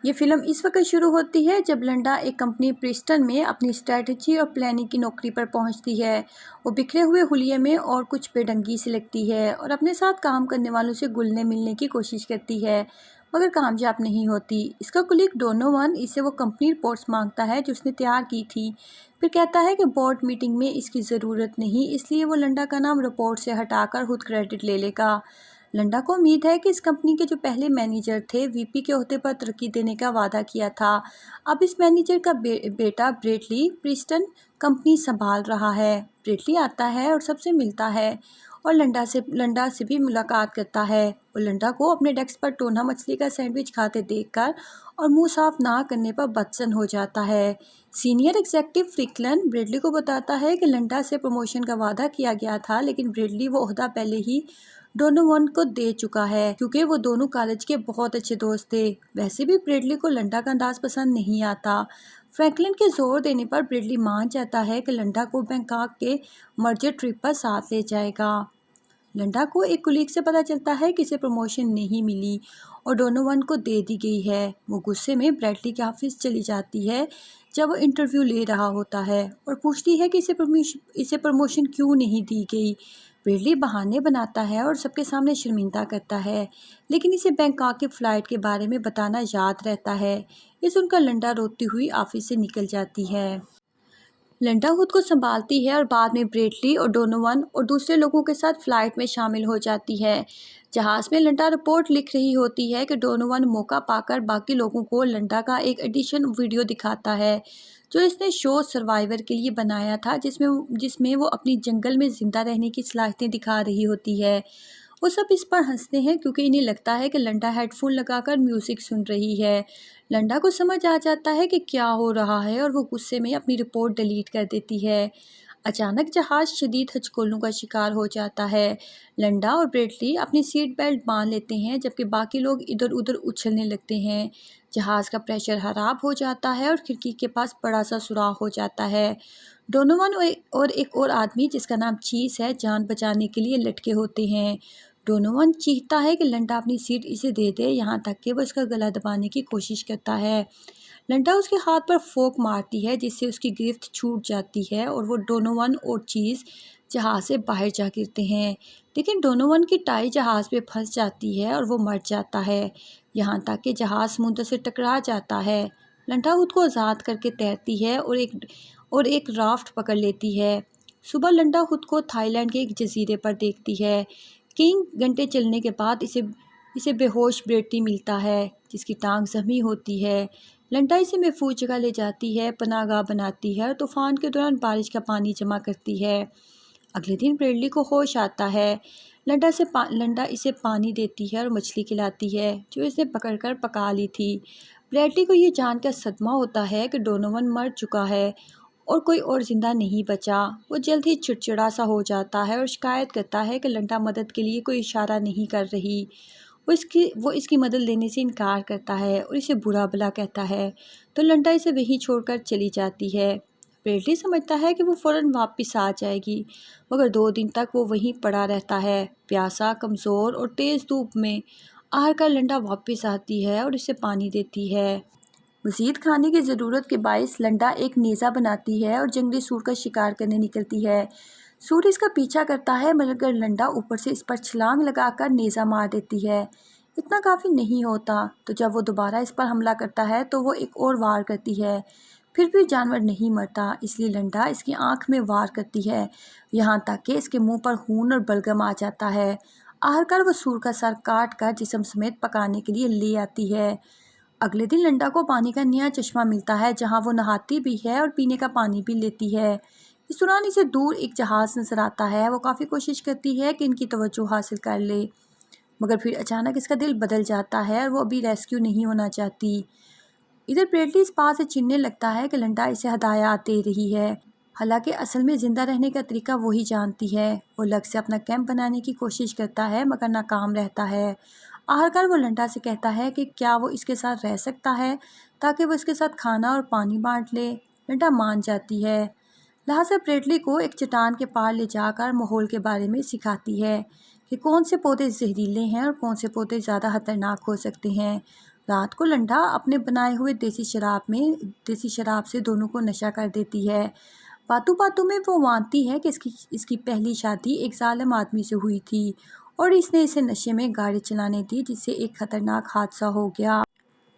ये फिल्म इस वक्त शुरू होती है जब लंडा एक कंपनी प्रिस्टन में अपनी स्ट्रेटजी और प्लानिंग की नौकरी पर पहुंचती है। वो बिखरे हुए हुलिये में और कुछ बेढंगी से लगती है और अपने साथ काम करने वालों से घुलने मिलने की कोशिश करती है, मगर कामयाब नहीं होती। इसका कुलीग डोनोवन इससे वो कंपनी रिपोर्ट्स मांगता है जो उसने तैयार की थी। फिर कहता है कि बोर्ड मीटिंग में इसकी ज़रूरत नहीं, इसलिए वो लंडा का नाम रिपोर्ट से हटाकर खुद क्रेडिट ले लेगा। लंडा को उम्मीद है कि इस कंपनी के जो पहले मैनेजर थे वीपी के ओहदे पर तरक्की देने का वादा किया था। अब इस मैनेजर का बेटा ब्रेटली प्रिस्टन कंपनी संभाल रहा है। ब्रेटली आता है और सबसे मिलता है और लंडा से भी मुलाकात करता है और लंडा को अपने डेस्क पर टोना मछली का सैंडविच खाते देखकर और मुंह साफ ना करने पर बदसन हो जाता है। सीनियर एग्जेक्टिव फ्रिकलन ब्रेडली को बताता है कि लंडा से प्रमोशन का वादा किया गया था, लेकिन ब्रेडली वो ओहदा पहले ही डोनोवन को दे चुका है क्योंकि वो दोनों कॉलेज के बहुत अच्छे दोस्त थे। वैसे भी ब्रेडली को लंडा का अंदाज पसंद नहीं आता। फ्रैंकलिन के जोर देने पर ब्रेडली मान जाता है कि लंडा को बैंकॉक के मर्जर ट्रिप पर साथ ले जाएगा। लंडा को एक कुलीग से पता चलता है कि इसे प्रमोशन नहीं मिली और डोनोवन को दे दी गई है। वो गुस्से में ब्रेडली के ऑफिस चली जाती है जब वो इंटरव्यू ले रहा होता है और पूछती है कि इसे प्रमोशन क्यों नहीं दी गई। ब्रेडली बहाने बनाता है और सबके सामने शर्मिंदा करता है, लेकिन इसे बैंकॉक के फ़्लाइट के बारे में बताना याद रहता है। ये सुनकर लंडा रोती हुई ऑफिस से निकल जाती है। लंडा खुद को संभालती है और बाद में ब्रेटली और डोनोवन और दूसरे लोगों के साथ फ्लाइट में शामिल हो जाती है। जहाज़ में लंडा रिपोर्ट लिख रही होती है कि डोनोवन मौका पाकर बाकी लोगों को लंडा का एक एडिशन वीडियो दिखाता है जो इसने शो सर्वाइवर के लिए बनाया था, जिसमें वो अपनी जंगल में ज़िंदा रहने की सलाहियतें दिखा रही होती है। वो सब इस पर हंसते हैं क्योंकि इन्हें लगता है कि लंडा हेडफोन लगाकर म्यूज़िक सुन रही है। लंडा को समझ आ जाता है कि क्या हो रहा है और वो गुस्से में अपनी रिपोर्ट डिलीट कर देती है। अचानक जहाज़ शदीद हचकोलों का शिकार हो जाता है। लंडा और ब्रेटली अपनी सीट बेल्ट बांध लेते हैं जबकि बाकी लोग इधर उधर उछलने लगते हैं। जहाज़ का प्रेशर खराब हो जाता है और खिड़की के पास बड़ा सा सुराख हो जाता है। डोनोवन और एक और आदमी जिसका नाम चीज़ है जान बचाने के लिए लटके होते हैं। डोनोवन चीखता है कि लंडा अपनी सीट इसे दे दे, यहाँ तक कि वो इसका गला दबाने की कोशिश करता है। लंडा उसके हाथ पर फोक मारती है जिससे उसकी गिरफ्त छूट जाती है और वो डोनोवन और चीज़ जहाज़ से बाहर जा गिरते हैं, लेकिन डोनोवन की टाई जहाज़ पे फंस जाती है और वो मर जाता है, यहाँ तक कि जहाज़ समुद्र से टकरा जाता है। लंडा खुद को आज़ाद करके तैरती है और एक राफ्ट पकड़ लेती है। सुबह लंडा खुद को थाईलैंड के एक जजीरे पर देखती है। कई घंटे चलने के बाद इसे बेहोश ब्रेटली मिलता है जिसकी टांग जख्मी होती है। लंडा इसे महफूज जगह ले जाती है, पनाहगाह बनाती है और तूफान के दौरान बारिश का पानी जमा करती है। अगले दिन ब्रेडली को होश आता है। लंडा इसे पानी देती है और मछली खिलाती है जो इसने पकड़कर पका ली थी। ब्रेडली को ये जानकर सदमा होता है कि डोनोवन मर चुका है और कोई और ज़िंदा नहीं बचा। वो जल्द ही चिड़चिड़ा सा हो जाता है और शिकायत करता है कि लंडा मदद के लिए कोई इशारा नहीं कर रही। वो इसकी मदद लेने से इनकार करता है और इसे बुरा भला कहता है, तो लंडा इसे वहीं छोड़कर चली जाती है। ब्रेडली समझता है कि वो फ़ौरन वापस आ जाएगी, मगर 2 दिन तक वो वहीं पड़ा रहता है, प्यासा, कमज़ोर और तेज़ धूप में। आखिरकार लंडा वापस आती है और इसे पानी देती है। मज़ीद खाने की ज़रूरत के बायस लंडा एक नेज़ा बनाती है और जंगली सूर का शिकार करने निकलती है। सूर इसका पीछा करता है मगर लंडा ऊपर से इस पर छलांग लगाकर नेज़ा मार देती है। इतना काफ़ी नहीं होता तो जब वो दोबारा इस पर हमला करता है तो वो एक और वार करती है। फिर भी जानवर नहीं मरता, इसलिए लंडा इसकी आंख में वार करती है, यहाँ तक कि इसके मुंह पर खून और बलगम आ जाता है। आखिरकार वो सूर का सर काट कर जिस्म समेत पकाने के लिए ले आती है। अगले दिन लंडा को पानी का नया चश्मा मिलता है जहाँ वो नहाती भी है और पीने का पानी भी लेती है। इस दौरान इसे दूर एक जहाज़ नज़र आता है। वो काफ़ी कोशिश करती है कि इनकी तवज्जो हासिल कर ले, मगर फिर अचानक इसका दिल बदल जाता है और वो अभी रेस्क्यू नहीं होना चाहती। इधर ब्रेडली इस बात से चिढ़ने लगता है कि लंडा इसे हदायत दे रही है, हालांकि असल में ज़िंदा रहने का तरीका वही जानती है। वो लग से अपना कैंप बनाने की कोशिश करता है मगर नाकाम रहता है। आखिरकार वो लंडा से कहता है कि क्या वो इसके साथ रह सकता है ताकि वो इसके साथ खाना और पानी बांट ले। लंडा मान जाती है। लिहाजा ब्रेडली को एक चट्टान के पार ले जाकर माहौल के बारे में सिखाती है कि कौन से पौधे जहरीले हैं और कौन से पौधे ज़्यादा खतरनाक हो सकते हैं। रात को लंडा अपने बनाए हुए देसी शराब से दोनों को नशा कर देती है। बातों बातों में वो मानती है कि इसकी पहली शादी एक जालिम आदमी से हुई थी और इसने इसे नशे में गाड़ी चलाने दी, जिससे एक खतरनाक हादसा हो गया।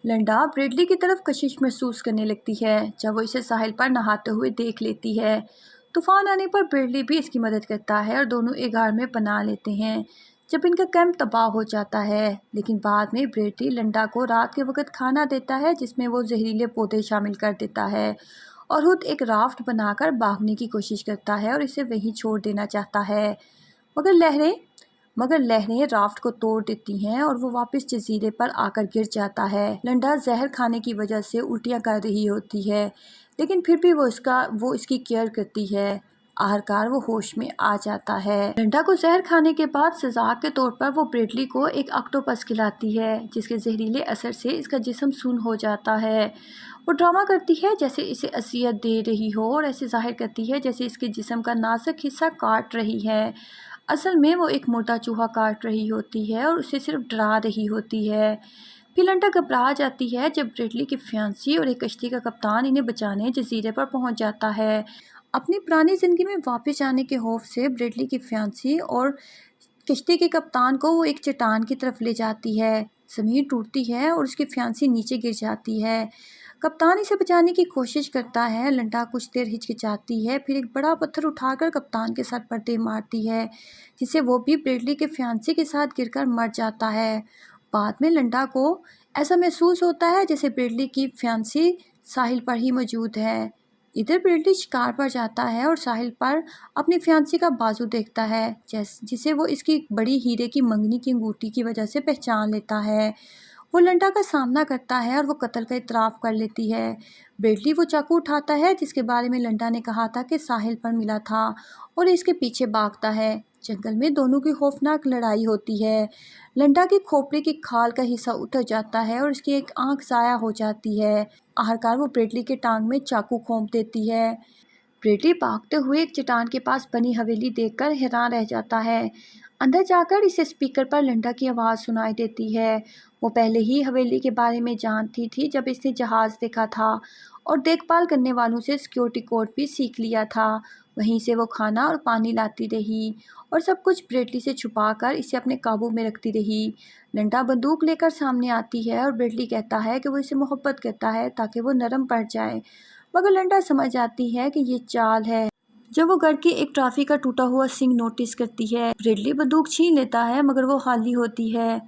लंडा ब्रेडली की तरफ कशिश महसूस करने लगती है जब वो इसे साहिल पर नहाते हुए देख लेती है। तूफान आने पर ब्रेडली भी इसकी मदद करता है और दोनों एक घर में पनाह लेते हैं जब इनका कैंप तबाह हो जाता है। लेकिन बाद में ब्रेडली लंडा को रात के वक्त खाना देता है जिसमें वो जहरीले पौधे शामिल कर देता है और खुद एक राफ्ट बनाकर भागने की कोशिश करता है और इसे वहीं छोड़ देना चाहता है। मगर लहरें मगर लहरें राफ्ट को तोड़ देती हैं और वो वापस जजीरे पर आकर गिर जाता है। लंडा जहर खाने की वजह से उल्टियाँ कर रही होती है, लेकिन फिर भी वो इसकी केयर करती है। आखिरकार वो होश में आ जाता है। लंडा को जहर खाने के बाद सजा के तौर पर वो ब्रेडली को एक ऑक्टोपस खिलाती है, जिसके जहरीले असर से इसका जिस्म सून हो जाता है। वो ड्रामा करती है जैसे इसे अजियत दे रही हो और ऐसे जाहिर करती है जैसे इसके जिस्म का नाजुक हिस्सा काट रही है। असल में वो एक मुर्दा चूहा काट रही होती है और उसे सिर्फ डरा रही होती है। फिर लंडा घबरा जाती है जब ब्रेडली की फियांसी और एक कश्ती का कप्तान इन्हें बचाने जजीरे पर पहुंच जाता है। अपनी पुरानी ज़िंदगी में वापस जाने के खौफ से ब्रेडली की फियांसी और कश्ती के कप्तान को वो एक चट्टान की तरफ ले जाती है। ज़मीन टूटती है और उसकी फियांसी नीचे गिर जाती है। कप्तान इसे बचाने की कोशिश करता है। लंडा कुछ देर हिचकिचाती है, फिर एक बड़ा पत्थर उठाकर कप्तान के सर पर दे मारती है, जिससे वो भी ब्रेडली के फियांसी के साथ गिरकर मर जाता है। बाद में लंडा को ऐसा महसूस होता है जैसे ब्रेडली की फियांसी साहिल पर ही मौजूद है। इधर ब्रेडली शिकार पर जाता है और साहिल पर अपनी फियांसी का बाजू देखता है, जिसे वो इसकी बड़ी हीरे की मंगनी की अंगूठी की वजह से पहचान लेता है। वो लंडा का सामना करता है और वो कत्ल का इतराफ़ कर लेती है। ब्रेडली वो चाकू उठाता है जिसके बारे में लंडा ने कहा था कि साहिल पर मिला था और इसके पीछे भागता है। जंगल में दोनों की खौफनाक लड़ाई होती है। लंडा की खोपड़ी की खाल का हिस्सा उतर जाता है और उसकी एक आंख ज़ाया हो जाती है। आखिरकार वो ब्रेडली के टांग में चाकू घोंप देती है। ब्रेडली भागते हुए एक चट्टान के पास बनी हवेली देखकर हैरान रह जाता है। अंदर जाकर इसे स्पीकर पर लंडा की आवाज़ सुनाई देती है। वो पहले ही हवेली के बारे में जानती थी जब इसने जहाज़ देखा था और देखभाल करने वालों से सिक्योरिटी कोड भी सीख लिया था। वहीं से वो खाना और पानी लाती रही और सब कुछ ब्रेडली से छुपाकर इसे अपने काबू में रखती रही। लंडा बंदूक लेकर सामने आती है और ब्रेडली कहता है कि वो इसे मोहब्बत करता है ताकि वो नरम पड़ जाए, मगर लंडा समझ जाती है कि ये चाल है। जब वो घर की एक ट्रॉफी का टूटा हुआ सिंग नोटिस करती है, ब्रेडली बंदूक छीन लेता है मगर वो खाली होती है।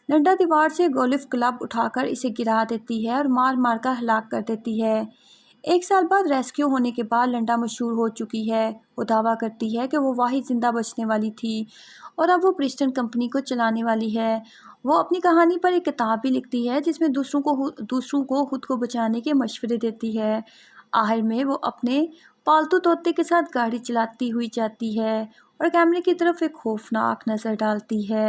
लंडा दीवार से गोल्फ क्लब उठाकर इसे गिरा देती है और मार मार कर हलाक कर देती है। एक साल बाद रेस्क्यू होने के बाद लंडा मशहूर हो चुकी है। वो दावा करती है कि वो वाहिद जिंदा बचने वाली थी और अब वो प्रिस्टन कंपनी को चलाने वाली है। वो अपनी कहानी पर एक किताब भी लिखती है जिसमें दूसरों को खुद को बचाने के मशवरे देती है। आखिर में वो अपने पालतू तोते के साथ गाड़ी चलाती हुई जाती है और कैमरे की तरफ एक खौफनाक नज़र डालती है।